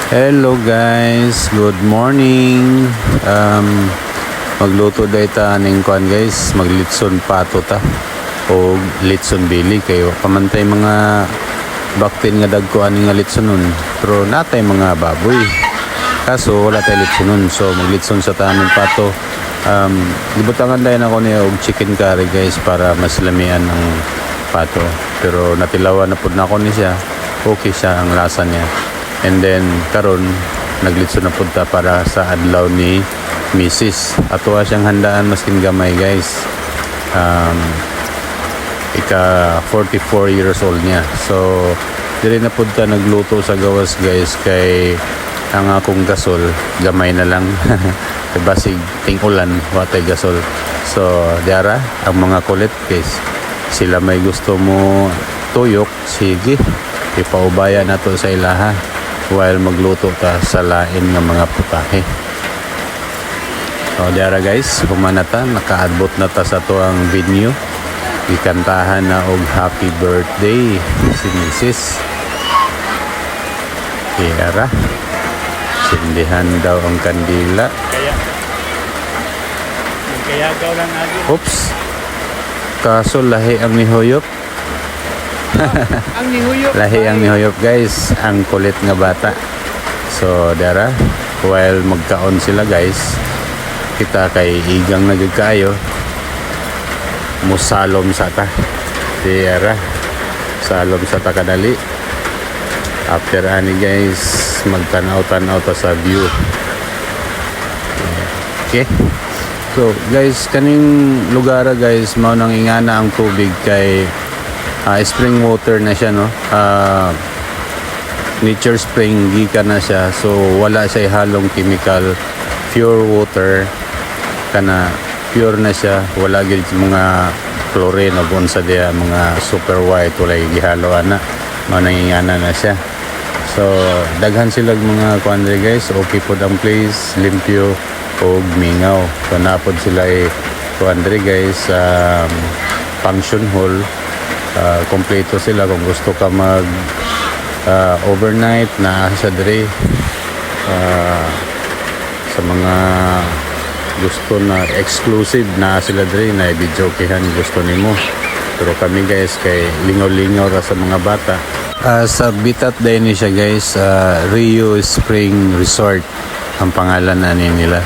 Hello guys, good morning. Magluto day ta ning kuan guys, maglitson pato ta o litson bili kayo. Pamantay mga baktin nga dagko ani nga litson nun. Pero natay mga baboy. Kaso wala tay litson nun. So maglitson sa tanong pato. Gibutangan dayon ako niya og chicken curry guys para mas lamian ang pato. Pero natilawan na pud na ako ni siya. Okay siya ang lasa niya. And then karon naglitso na punta para sa adlaw ni Mrs. Ato siyang handaan maskin gamay guys. Ika 44 years old niya. So dili na punta nagluto sa gawas guys kay ang akong gasol gamay na lang. Basig ting ulan watay gasol. So diara ang mga kulit guys. Sila may gusto mo tuyok, sige ipaubaya na to sa ilaha while magluto ta sa lain nga mga putahe. So diara guys, humanata nakaadbot na ta sa tuang venue. Ikantahan na og happy birthday si Mrs. Diara sindihan daw ang kandila. Kaya gaw lang agad. Oops, kaso lahi ang nihuyop. Ang nihuyop. Lahi ang nihuyop guys, ang kulit nga bata. So dara while magkaon sila guys, kita kay igang nagkayo musalom sa ta. Dara salom sa ta kadali. After ani guys, magtanaw-tanaw ta sa view. Okay. So guys, kaning lugar guys, mao nang ingana ang tubig kay spring water na siya, no? Nature spring gikan na siya, so wala siya halong chemical, pure water kana, pure na siya, wala gid mga chlorine o bunsa dia mga super white, wala gihalo ana, mao nang ingana na siya. So daghan sila mga kuandre guys, okay pod ang place, limpyo og mingaw. So napod sila kuandre guys, function hall. Kompleto sila kung gusto ka mag overnight na sa dire. Sa mga gusto na exclusive na sila dire na i-videokehan gusto nimo. Pero kami guys kay lingaw-lingaw ra sa mga bata. Sa Bitat day ni siya guys, Rio Spring Resort ang pangalan na nila.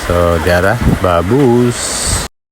So diara babus.